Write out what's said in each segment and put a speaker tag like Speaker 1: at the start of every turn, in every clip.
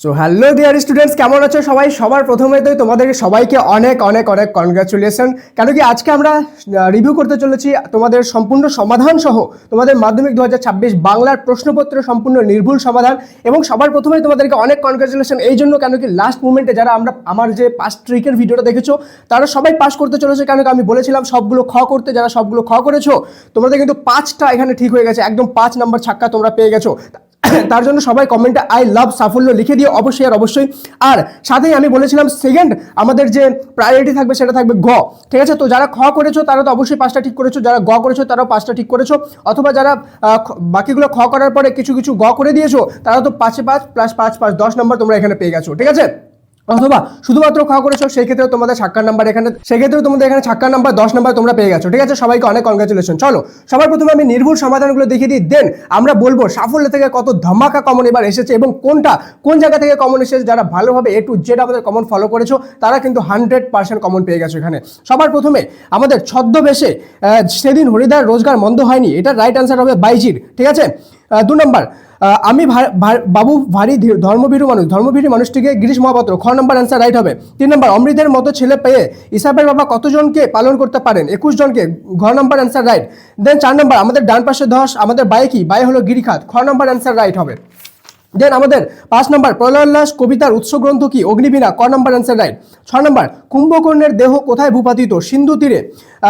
Speaker 1: So hello dear students, কেমন আছো সবাই? সবার প্রথমে তো তোমাদেরকে সবাইকে অনেক অনেক অনেক কনগ্রাচুলেশন। কেন কি আজকে আমরা রিভিউ করতে চলেছি তোমাদের সম্পূর্ণ সমাধান সহ তোমাদের মাধ্যমিক 2026 বাংলার প্রশ্নপত্রের সম্পূর্ণ নির্ভুল সমাধান। এবং সবার প্রথমেই তোমাদেরকে অনেক কনগ্রাচুলেশন এই জন্য, কেন কি লাস্ট মুমেন্টে যারা আমার যে পাস ট্রিকের ভিডিওটা দেখেছো তারা সবাই পাস করতে চলেছে। কেন কি আমি বলেছিলাম সবগুলো খ করতে, যারা সবগুলো খ করেছো তোমাদের কিন্তু 5টা এখানে ঠিক হয়ে গেছে, একদম 5 নাম্বার ছাক্কা তোমরা পেয়ে গেছো। তার জন্য সবাই কমেন্টে আই লাভ সাফল্য লিখে দিয়ে অবশ্যই আর অবশ্যই। আর সাথেই আমি বলেছিলাম সেকেন্ড আমাদের যে প্রায়োরিটি থাকবে সেটা থাকবে গ, ঠিক আছে? তো যারা খ করেছো তারা তো অবশ্যই 5টা ঠিক করেছো, যারা গ করেছো তারাও 5টা ঠিক করেছো, অথবা যারা বাকিগুলো খ করার পরে কিছু কিছু গ করে দিয়েছো তারা তো 5 প্লাস 5 5 10 নম্বর তোমরা এখানে পেয়ে গেছো, ঠিক আছে? অথবা শুধুমাত্র খ করেছো সেই ক্ষেত্রেও তোমাদের ছাক্কার নাম্বার এখানে, সেক্ষেত্রেও তোমাদের এখানে ছাক্কার নাম্বার 10 নাম্বার তোমরা পেয়ে গেছো, ঠিক আছে? সবাইকে অনেক কনগ্রাচুলেশন। চলো সবার প্রথমে আমি নির্ভুল সমাধানগুলো দেখিয়ে দিই, দেন আমরা বলবো সাফল্য থেকে কত ধামাকা কমন এবার এসেছে এবং কোন জায়গা থেকে কমন এসেছে। যারা ভালোভাবে A to Z আমাদের কমন ফলো করেছো তারা কিন্তু 100% কমন পেয়ে গেছো এখানে। সবার প্রথমে আমাদের ছদ্মবেশে সেদিন হরিদার রোজগার মন্দ হয়নি, এটা রাইট অ্যান্সার হবে বাইজির, ঠিক আছে? 2 নম্বর আমি বাবু ভারী ধর্মভীরু মানুষটিকে গিরিশ মহাপাত্র, খ নম্বর অ্যান্সার রাইট হবে। 3 নম্বর অমৃতের মতো ছেলে পেয়ে ইসাবের বাবা কতজনকে পালন করতে পারেন? 21 জনকে, ঘ নম্বর অ্যান্সার রাইট। দেন 4 নম্বর আমাদের ডান পাশে ধস, আমাদের বায়ে কি? বায়ে হলো গিরিখাত, খ নম্বর অ্যান্সার রাইট হবে। দেন আমাদের 5 নম্বর প্রলয়োল্লাস কবিতার উৎস গ্রন্থ কি? অগ্নিবীণা, ক নম্বর অ্যান্সার রাইট। 6 নম্বর কুম্ভকর্ণের দেহ কোথায় ভূপাতিত? সিন্ধু তীরে।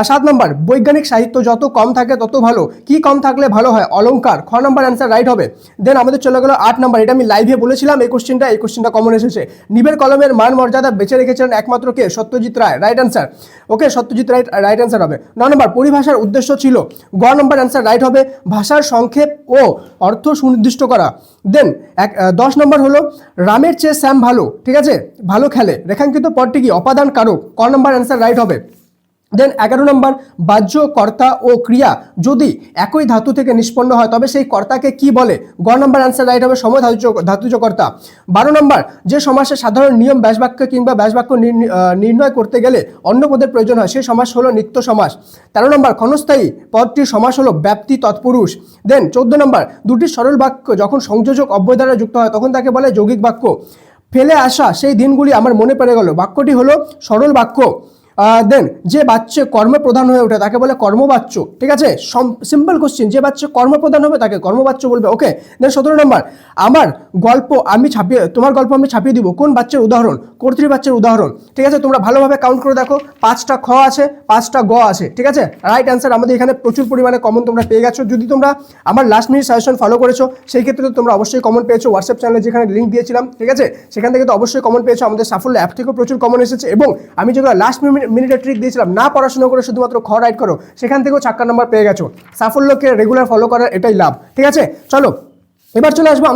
Speaker 1: 7 নম্বর বৈজ্ঞানিক সাহিত্য যত কম থাকে তত ভালো, কি কম থাকলে ভালো হয়? অলংকার, খ নম্বর অ্যান্সার রাইট হবে। দেন আমাদের চলে গেল 8 নম্বর, এটা আমি লাইভে বলেছিলাম এই কোশ্চেনটা কমন এসেছে। নিবের কলমের মান মর্যাদা বেঁচে রেখেছিলেন একমাত্র কে? Satyajit Ray, right answer. ওকে, সত্যজিৎ রায় রাইট অ্যান্সার হবে। 9 নম্বর পরিভাষার উদ্দেশ্য ছিল, গ নম্বর অ্যান্সার রাইট হবে। ভাষার সংক্ষেপ ও অর্থ সুনির্দিষ্ট করা। দেন 10 নম্বর হলো রামের চেয়ে শ্যাম ভালো, ঠিক আছে? ভালো খেলে, রেখাঙ্কিত পদটি কি? অপাদান কারক, ক নম্বর অ্যান্সার রাইট হবে। দেন 11 নম্বর বাহ্য কর্তা ও ক্রিয়া যদি একই ধাতু থেকে নিষ্পন্ন হয় তবে সেই কর্তাকে কি বলে? গ নম্বর অ্যান্সার রাইট হবে, সময় ধাতুজ কর্তা। 12 নম্বর যে সমাসে সাধারণ নিয়ম ব্যাসবাক্য কিংবা ব্যাসবাক্য নির্ণয় করতে গেলে অন্য পদের প্রয়োজন হয় সেই সমাস হলো নিত্য সমাস। 13 নম্বর ক্ষণস্থায়ী পদটির সমাস হলো ব্যাপ্তি তৎপুরুষ। দেন 14 নম্বর দুটি সরল বাক্য যখন সংযোজক অব্যয় দ্বারা যুক্ত হয় তখন তাকে বলে যৌগিক বাক্য। ফেলে আসা সেই দিনগুলি আমার মনে পড়ে গেল, বাক্যটি হলো সরল বাক্য। দেন যে বাচ্চা কর্মপ্রধান হয়ে ওঠে তাকে বলে কর্মবাচ্য, ঠিক আছে? সিম্পল কোশ্চেন, যে বাচ্চা কর্মপ্রধান হবে তাকে কর্মবাচ্য বলবে। ওকে, দেন 17 নম্বর তোমার গল্প আমি ছাপিয়ে দিব, কোন বাচ্চার উদাহরণ? কর্তৃবাচ্যের উদাহরণ, ঠিক আছে? তোমরা ভালোভাবে কাউন্ট করে দেখো, 5টা খ আছে, 5টা গ আছে, ঠিক আছে? রাইট অ্যান্সার আমাদের এখানে প্রচুর পরিমাণে কমন তোমরা পেয়ে গেছো। যদি তোমরা আমার লাস্ট মিনিট সাজেশন ফলো করেছো সেই ক্ষেত্রে তো তোমরা অবশ্যই কমন পেয়েছো। হোয়াটসঅ্যাপ চ্যানেলে যেখানে লিঙ্ক দিয়েছিলাম, ঠিক আছে, সেখান থেকে তো অবশ্যই কমন পেয়েছো। আমাদের সাফল্য অ্যাপ থেকেও প্রচুর কমন এসেছে এবং আমি যেগুলো লাস্ট মিনিটের ট্রিক দিয়েছিলাম, না পড়াশোনা করে শুধুমাত্র খ রাইট করো, সেখান থেকেও ছাক্কার নাম্বার পেয়ে গেছো। সাফল্যকে রেগুলার ফলো করার এটাই লাভ, ঠিক আছে? চলো এবার চলে আসবো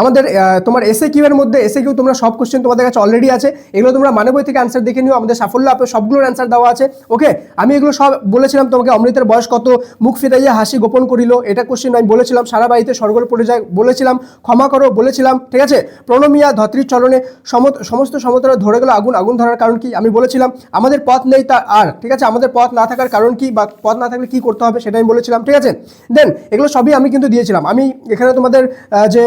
Speaker 1: আমাদের তোমার এসএ কিউ এর মধ্যে। এসএ কিউ তোমরা সব কোশ্চেন তোমাদের কাছে অলরেডি আছে, এগুলো তোমরা মানে বই থেকে অ্যান্সার দেখে নিও। আমাদের সাফল্য আপে সবগুলোর অ্যান্সার দেওয়া আছে। ওকে, আমি এগুলো সব বলেছিলাম তোমাকে। অমৃতের বয়স কত? মুখ ফিরাইয়া হাসি গোপন করিল, এটা কোশ্চেন আমি বলেছিলাম। সারা বাড়িতে সরগোল পড়ে যায় বলেছিলাম। ক্ষমা করো বলেছিলাম, ঠিক আছে? প্রণমিয়া ধত্রীর চলনে সমস্ত সমতলে ধরে গেল আগুন, আগুন ধরার কারণ কি? আমি বলেছিলাম। আমাদের পথ নেই তা আর, ঠিক আছে? আমাদের পথ না থাকার কারণ কি, বা পথ না থাকলে কি করতে হবে সেটা আমি বলেছিলাম, ঠিক আছে? দেন এগুলো সবই আমি কিন্তু দিয়েছিলাম। আমি এখানে তোমাদের যে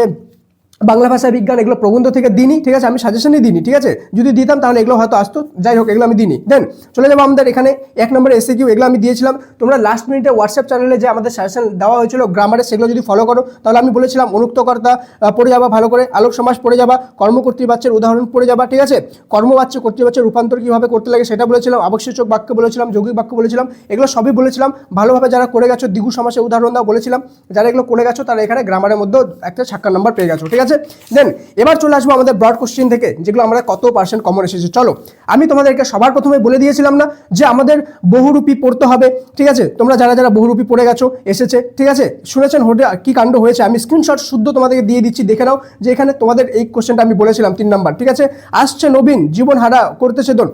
Speaker 1: বাংলা ভাষা বিজ্ঞান এগুলো প্রবন্ধ থেকে দিনই, ঠিক আছে? আমি সাজেশনই দিনই, ঠিক আছে? যদি দিতাম তাহলে এগুলো হয়তো আসতো, যাই হোক এগুলো আমি দিনই। দেন চলে যাবো আমাদের এখানে 1 নম্বর এসএ কিউ, এগুলো আমি দিয়েছিলাম। তোমরা লাস্ট মিনিটে হোয়াটসঅ্যাপ চ্যানেলে যে আমাদের সাজেশন দেওয়া হয়েছিল গ্রামারের, সেগুলো যদি ফলো করো তাহলে আমি বলেছিলাম অনুক্তকর্তা পড়ে যাবা ভালো করে, আলোক সমাস পড়ে যাবা, কর্মকর্তৃবাচ্যের উদাহরণ পড়ে যাবা, ঠিক আছে? কর্মবাচ্য কর্তৃবাচ্যের রূপান্তর কীভাবে করতে লাগে সেটা বলেছিলাম, আবশ্যক বাক্য বলেছিলাম, যৌগিক বাক্য বলেছিলাম, এগুলো সবই বলেছিলাম। ভালোভাবে যারা করে গেছো দ্বিগু সমাসের উদাহরণ দাও বলেছিলাম। যারা এগুলো করে গেছো তারা এখানে গ্রামারের মধ্যে একটা ছাক্কার নাম্বার পেয়ে গেছো, ঠিক আছে? দেন এবার চলে আসবো আমাদের ব্রড কোশ্চেন থেকে, যেগুলো আমরা কত পার্সেন্ট কমন এসেছে। চলো আমি তোমাদেরকে সবার প্রথমে বলে দিয়েছিলাম না যে আমাদের বহুরূপী পড়তে হবে, ঠিক আছে? তোমরা যারা বহুরূপী পড়ে গেছো এসেছে, ঠিক আছে? শুনেছেন কি কাণ্ড হয়েছে? আমি স্ক্রিনশট শুদ্ধ তোমাদেরকে দিয়ে দিচ্ছি, দেখে নাও যে এখানে তোমাদের এই কোশ্চেনটা আমি বলেছিলাম 3 নাম্বার, ঠিক আছে? আসছে নবীন জীবন হারা করতেছে দোল,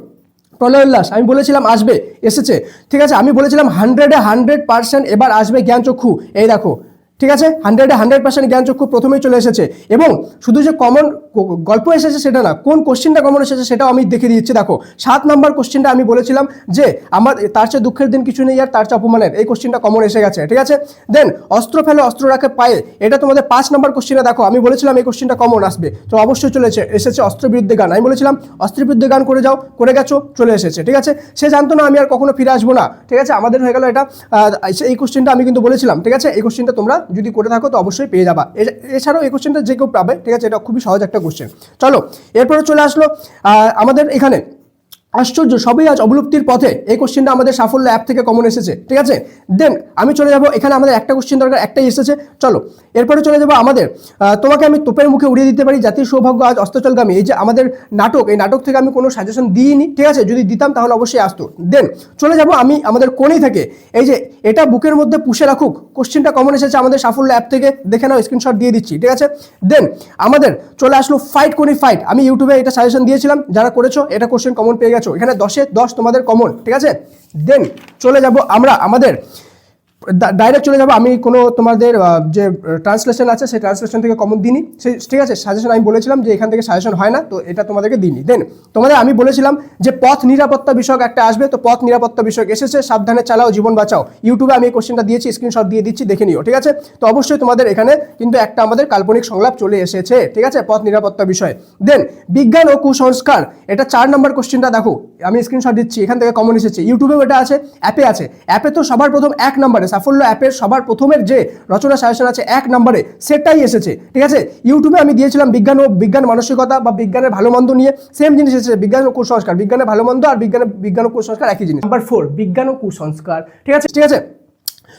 Speaker 1: প্রলয়োল্লাস আমি বলেছিলাম আসবে, এসেছে, ঠিক আছে? আমি বলেছিলাম 100% এবার আসবে জ্ঞানচক্ষু, এই দেখো ঠিক আছে, 100% জ্ঞানচক্ষু প্রথমেই চলে এসেছে। এবং শুধু যে কমন গল্প এসেছে সেটা না, কোন কোশ্চেনটা কমন এসেছে সেটাও আমি দেখে দিচ্ছি। দেখো 7 নম্বর কোশ্চেনটা আমি বলেছিলাম যে আমার তার চেয়ে দুঃখের দিন কিছু নেই আর তার চেয়ে অপমানের, এই কোশ্চেনটা কমন এসে গেছে। ঠিক আছে, দেন অস্ত্র ফেলে অস্ত্র রাখে পায়ে, এটা তোমাদের 5 নম্বর কোশ্চেনে দেখো আমি বলেছিলাম এই কোশ্চেনটা কমন আসবে, তো অবশ্যই চলে এসেছে অস্ত্র বিরুদ্ধে গান। আমি বলেছিলাম অস্ত্রের বিরুদ্ধে গান করে যাও, করে গেছো, চলে এসেছে। ঠিক আছে, সে জানতো না আমি আর কখনো ফিরে আসবো না। ঠিক আছে, আমাদের হয়ে গেল এটা। এই কোশ্চেনটা আমি কিন্তু বলেছিলাম। ঠিক আছে, এই কোশ্চেনটা তোমরা যদি করে থাকো তো অবশ্যই পেয়ে যাবা। এছাড়াও এই কোশ্চেনটা যে কেউ পাবে। ঠিক আছে, এটা খুবই সহজ একটা কোশ্চেন। চলো এরপরে চলে আসলো আমাদের এখানে আশ্চর্য সবই আজ অবলুপ্তির পথে, এই কোশ্চেনটা আমাদের সাফল্য অ্যাপ থেকে কমন এসেছে। ঠিক আছে, দেন আমি চলে যাব, এখানে আমাদের একটা কোশ্চেন দরকার, একটাই এসেছে। চলো এরপরে চলে যাব আমাদের তোমাকে আমি তোপের মুখে উড়িয়ে দিতে পারি, জাতির সৌভাগ্য আজ অস্তচলগামী, এই যে আমাদের নাটক, এই নাটক থেকে আমি কোনো সাজেশন দিইনি। ঠিক আছে, যদি দিতাম তাহলে অবশ্যই আসতো। দেন চলে যাব আমি আমাদের কোণেই থেকে, এই যে এটা বুকের মধ্যে পুষে রাখুক, কোশ্চেনটা কমন এসেছে আমাদের সাফল্য অ্যাপ থেকে, দেখে নাও, স্ক্রিনশট দিয়ে দিচ্ছি। ঠিক আছে, দেন আমাদের চলে আসলো ফাইট কোনি ফাইট, আমি ইউটিউবে এটা সাজেশন দিয়েছিলাম, যারা করেছো এটা কোশ্চেন কমন পেয়ে গেছো, এখানে 10-এ 10 তোমাদের কমন। ঠিক আছে, দেন চলে যাব আমরা আমাদের ডাইরেক্ট চলে যাবো, আমি কোনো তোমাদের যে ট্রান্সলেশন আছে সেই ট্রান্সলেশন থেকে কমন দিইনি। সেই ঠিক আছে, সাজেশন আমি বলেছিলাম যে এখান থেকে সাজেশন হয় না, তো এটা তোমাদেরকে দিইনি। দেন তোমাদের আমি বলেছিলাম যে পথ নিরাপত্তা বিষয়ক একটা আসবে, তো পথ নিরাপত্তা বিষয়ক এসেছে, সাবধানে চালাও জীবন বাঁচাও, ইউটিউবে আমি এই কোশ্চেনটা দিয়েছি, স্ক্রিনশট দিয়ে দিচ্ছি, দেখে নিও। ঠিক আছে, তো অবশ্যই তোমাদের এখানে কিন্তু একটা আমাদের কাল্পনিক সংলাপ চলে এসেছে। ঠিক আছে, পথ নিরাপত্তা বিষয়। দেন বিজ্ঞান ও কুসংস্কার, এটা 4 নম্বর কোশ্চেনটা দেখো আমি স্ক্রিনশট দিচ্ছি, এখান থেকে কমন এসেছে, ইউটিউবেও এটা আছে, অ্যাপে আছে। অ্যাপে তো সবার প্রথম 1 নম্বরে সাফল্য অ্যাপের সবার প্রথমের যে রচনা সাজেশন আছে 1 নম্বরে, সেটাই এসেছে। ঠিক আছে, ইউটিউবে আমি দিয়েছিলাম বিজ্ঞান ও বিজ্ঞান মানসিকতা বা বিজ্ঞানের ভালো মন্দ নিয়ে, সেম জিনিস এসেছে, বিজ্ঞান ও কুসংস্কার, বিজ্ঞানের ভালো মন্দ আর বিজ্ঞান ও কুসংস্কার একই জিনিস। নাম্বার 4 বিজ্ঞান ও কুসংস্কার। ঠিক আছে, ঠিক আছে,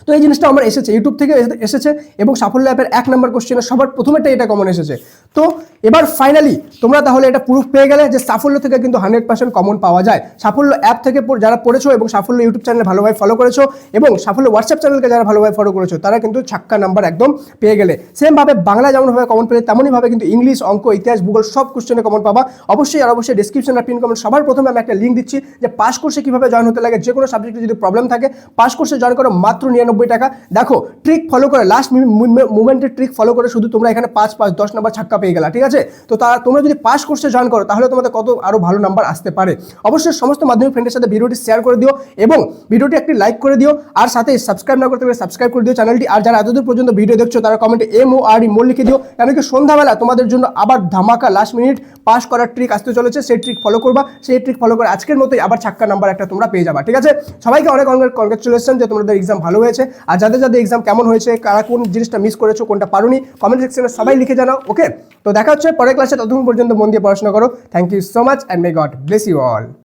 Speaker 1: তো এই জিনিসটা আমার এসেছে, ইউটিউব থেকে এসেছে, এবং সাফল্য অ্যাপের 1 নম্বর কোশ্চেনের সবার প্রথমেটা এটা কমন এসেছে। তো এবার ফাইনালি তোমরা তাহলে এটা প্রুফ পেয়ে গেলে যে সাফল্য থেকে কিন্তু 100% কমন পাওয়া যায়। সাফল্য অ্যাপ থেকে যারা পড়েছো এবং সাফল্য ইউটিউব চ্যানেল ভালোভাবে ফলো করেছো এবং সাফল্য হোয়াটসঅ্যাপ চ্যানেলকে যারা ভালোভাবে ফলো করেছো, তারা কিন্তু ছাক্কা নাম্বার একদম পেয়ে গেলে। সেমভাবে বাংলা যেমনভাবে কমন পেলে তেমনইভাবে কিন্তু ইংলিশ, অঙ্ক, ইতিহাস, ভূগোল সব কোশ্চেনে কমন পাবা। অবশ্যই আর অবশ্যই ডিসক্রিপশন আর পিন কমেন্ট সবার প্রথমে আমি একটা লিঙ্ক দিচ্ছি যে পাস কোর্সে কীভাবে জয়েন হতে লাগে, যে কোনো সাবজেক্টে যদি প্রবলেম থাকে পাস কোর্সে জয়েন করো মাত্র 99 টাকা। দেখো ট্রিক ফলো করে, লাস্ট মুভমেন্টের ট্রিক ফলো করে শুধু তোমরা এখানে 5-5-10 নাম্বার ছাক্কা পেয়ে গেলা। ঠিক আছে, তো তোমরা যদি পাস কোর্সে জয়েন করো তাহলে তোমাদের কত আরো ভালো নাম্বার আসতে পারে। অবশ্যই সমস্ত মাধ্যমিক ফ্রেন্ডের সাথে ভিডিওটি শেয়ার করে দিও এবং ভিডিওটি একটি লাইক করে দিও, আর সাথে সাবস্ক্রাইব না করতে পারলে সাবস্ক্রাইব করে দিও চ্যানেলটি। আর যারা এতদূর পর্যন্ত ভিডিও দেখছো তারা কমেন্টে MORE মোল লিখে দিও, কেন কি সন্ধ্যাবেলা তোমাদের জন্য আবার ধামাকা লাস্ট মিনিট পাস করার ট্রিক আসতে চলেছে, সেই ট্রিক ফলো করবা, সেই ট্রিক ফলো করে আজকের মতোই আবার ছাক্কা নাম্বার একটা তোমরা পেয়ে যাবা। ঠিক আছে, সবাইকে অনেক অনেক কনগ্রাচুলেশন যে তোমাদের এক্সাম ভালো হয়েছে। আর যাদের যাদের এক্সাম কেমন হয়েছে, কারা কোন জিনিসটা মিস করেছো, কোনটা পারোনি, কমেন্ট সেকশনে সবাই লিখে জানাও। ওকে, তো দেখা হচ্ছে পরের ক্লাসে, ততক্ষণ পর্যন্ত মন দিয়ে পড়াশোনা করো। Thank you so much and may God bless you all.